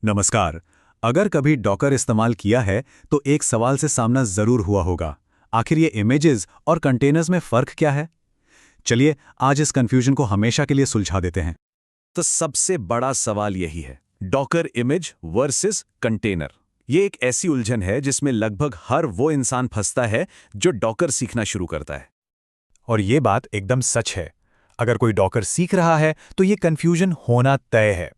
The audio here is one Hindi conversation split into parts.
नमस्कार। अगर कभी डॉकर इस्तेमाल किया है तो एक सवाल से सामना जरूर हुआ होगा। आखिर ये इमेजेस और कंटेनर्स में फर्क क्या है? चलिए आज इस कंफ्यूजन को हमेशा के लिए सुलझा देते हैं। तो सबसे बड़ा सवाल यही है, डॉकर इमेज वर्सेस कंटेनर। ये एक ऐसी उलझन है जिसमें लगभग हर वो इंसान फंसता है जो डॉकर सीखना शुरू करता है। और ये बात एकदम सच है। अगर कोई डॉकर सीख रहा है तो ये कंफ्यूजन होना तय है।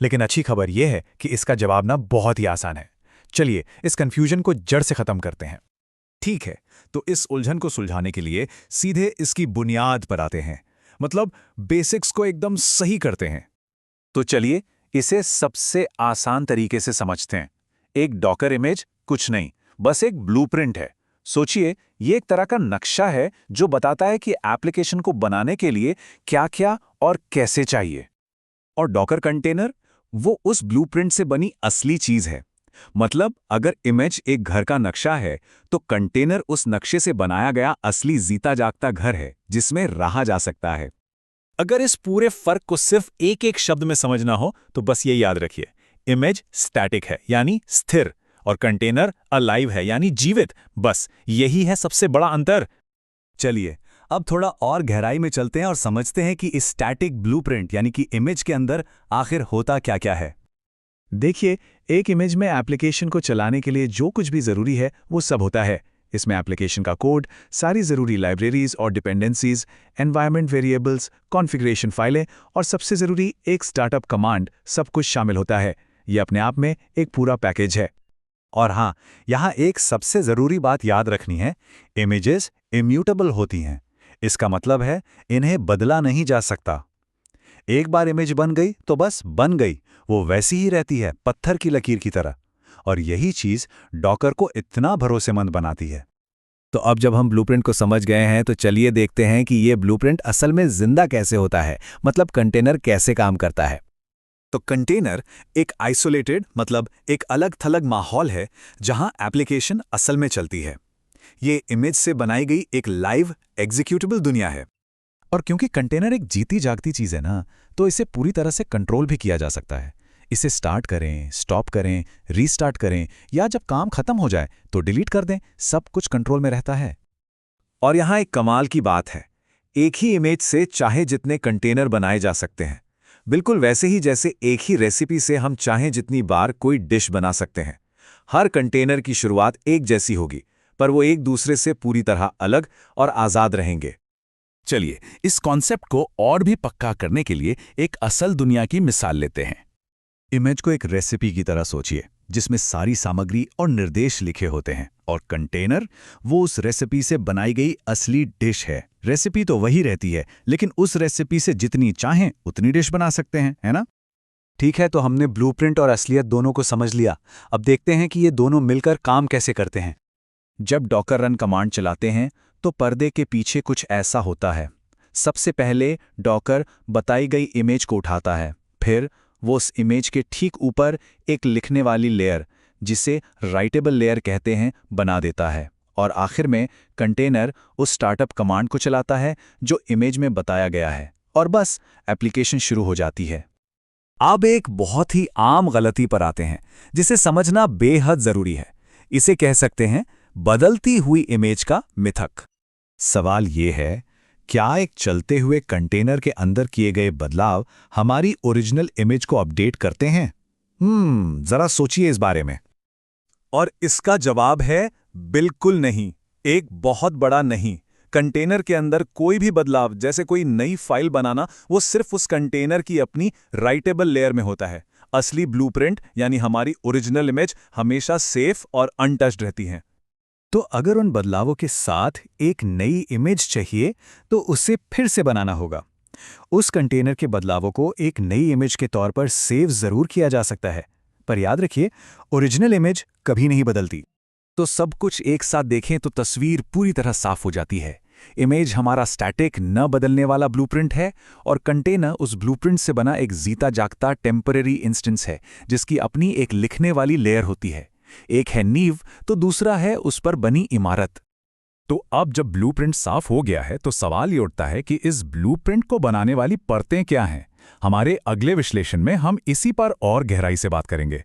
लेकिन अच्छी खबर यह है कि इसका जवाब ना बहुत ही आसान है। चलिए इस कंफ्यूजन को जड़ से खत्म करते हैं। ठीक है, तो इस उलझन को सुलझाने के लिए सीधे इसकी बुनियाद पर आते हैं, मतलब बेसिक्स को एकदम सही करते हैं। तो चलिए इसे सबसे आसान तरीके से समझते हैं। एक डॉकर इमेज कुछ नहीं, बस एक ब्लूप्रिंट है। सोचिए, ये एक तरह का नक्शा है जो बताता है कि एप्लीकेशन को बनाने के लिए क्या-क्या और कैसे चाहिए। और डॉकर कंटेनर वो उस ब्लूप्रिंट से बनी असली चीज है। मतलब अगर इमेज एक घर का नक्शा है तो कंटेनर उस नक्शे से बनाया गया असली जीता जागता घर है जिसमें रहा जा सकता है। अगर इस पूरे फर्क को सिर्फ एक एक शब्द में समझना हो तो बस ये याद रखिए, इमेज स्टैटिक है यानी स्थिर, और कंटेनर अलाइव है यानी जीवित। बस यही है सबसे बड़ा अंतर। चलिए अब थोड़ा और गहराई में चलते हैं और समझते हैं कि इस स्टैटिक ब्लूप्रिंट यानी कि इमेज के अंदर आखिर होता क्या क्या है। देखिए, एक इमेज में एप्लीकेशन को चलाने के लिए जो कुछ भी जरूरी है वो सब होता है। इसमें एप्लीकेशन का कोड, सारी जरूरी लाइब्रेरीज और डिपेंडेंसीज, एनवायरनमेंट वेरिएबल्स, कॉन्फ़िगरेशन फाइलें और सबसे जरूरी एक स्टार्टअप कमांड, सब कुछ शामिल होता है। ये अपने आप में एक पूरा पैकेज है। और हाँ, यहाँ एक सबसे ज़रूरी बात याद रखनी है, इमेजेस इम्यूटेबल होती हैं। इसका मतलब है इन्हें बदला नहीं जा सकता। एक बार इमेज बन गई तो बस बन गई, वो वैसी ही रहती है, पत्थर की लकीर की तरह। और यही चीज़ डॉकर को इतना भरोसेमंद बनाती है। तो अब जब हम ब्लूप्रिंट को समझ गए हैं तो चलिए देखते हैं कि ये ब्लूप्रिंट असल में जिंदा कैसे होता है, मतलब कंटेनर कैसे काम करता है। तो कंटेनर एक आइसोलेटेड, मतलब एक अलग थलग माहौल है जहां एप्लीकेशन असल में चलती है। ये इमेज से बनाई गई एक लाइव एग्जीक्यूटेबल दुनिया है। और क्योंकि कंटेनर एक जीती जागती चीज है ना, तो इसे पूरी तरह से कंट्रोल भी किया जा सकता है। इसे स्टार्ट करें, स्टॉप करें, रीस्टार्ट करें, या जब काम खत्म हो जाए तो डिलीट कर दें, सब कुछ कंट्रोल में रहता है। और यहाँ एक कमाल की बात है, एक ही इमेज से चाहे जितने कंटेनर बनाए जा सकते हैं, बिल्कुल वैसे ही जैसे एक ही रेसिपी से हम चाहें जितनी बार कोई डिश बना सकते हैं। हर कंटेनर की शुरुआत एक जैसी होगी, पर वो एक दूसरे से पूरी तरह अलग और आज़ाद रहेंगे। चलिए इस कॉन्सेप्ट को और भी पक्का करने के लिए एक असल दुनिया की मिसाल लेते हैं। इमेज को एक रेसिपी की तरह सोचिए जिसमें सारी सामग्री और निर्देश लिखे होते हैं, और कंटेनर वो उस रेसिपी से बनाई गई असली डिश है। रेसिपी तो वही रहती है, लेकिन उस रेसिपी से जितनी चाहें उतनी डिश बना सकते हैं, है ना? ठीक है, तो हमने ब्लूप्रिंट और असलियत दोनों को समझ लिया। अब देखते हैं कि ये दोनों मिलकर काम कैसे करते हैं। जब डॉकर रन कमांड चलाते हैं तो पर्दे के पीछे कुछ ऐसा होता है। सबसे पहले डॉकर बताई गई इमेज को उठाता है, फिर वो उस इमेज के ठीक ऊपर एक लिखने वाली लेयर, जिसे राइटेबल लेयर कहते हैं, बना देता है। और आखिर में कंटेनर उस स्टार्टअप कमांड को चलाता है जो इमेज में बताया गया है, और बस एप्लीकेशन शुरू हो जाती है। अब एक बहुत ही आम गलती पर आते हैं जिसे समझना बेहद जरूरी है। इसे कह सकते हैं बदलती हुई इमेज का मिथक। सवाल ये है, क्या एक चलते हुए कंटेनर के अंदर किए गए बदलाव हमारी ओरिजिनल इमेज को अपडेट करते हैं? जरा सोचिए इस बारे में। और इसका जवाब है बिल्कुल नहीं, एक बहुत बड़ा नहीं। कंटेनर के अंदर कोई भी बदलाव, जैसे कोई नई फाइल बनाना, वो सिर्फ उस कंटेनर की अपनी राइटेबल लेयर में होता है। असली ब्लूप्रिंट यानी हमारी ओरिजिनल इमेज हमेशा सेफ और अनटच्ड रहती है। तो अगर उन बदलावों के साथ एक नई इमेज चाहिए तो उसे फिर से बनाना होगा। उस कंटेनर के बदलावों को एक नई इमेज के तौर पर सेव जरूर किया जा सकता है, पर याद रखिए ओरिजिनल इमेज कभी नहीं बदलती। तो सब कुछ एक साथ देखें तो तस्वीर पूरी तरह साफ हो जाती है। इमेज हमारा स्टैटिक न बदलने वाला ब्लूप्रिंट है, और कंटेनर उस ब्लूप्रिंट से बना एक जीता जागता टेम्परेरी इंस्टेंस है जिसकी अपनी एक लिखने वाली लेयर होती है। एक है नींव तो दूसरा है उस पर बनी इमारत। तो अब जब ब्लूप्रिंट साफ हो गया है तो सवाल ये उठता है कि इस ब्लूप्रिंट को बनाने वाली परतें क्या हैं? हमारे अगले विश्लेषण में हम इसी पर और गहराई से बात करेंगे।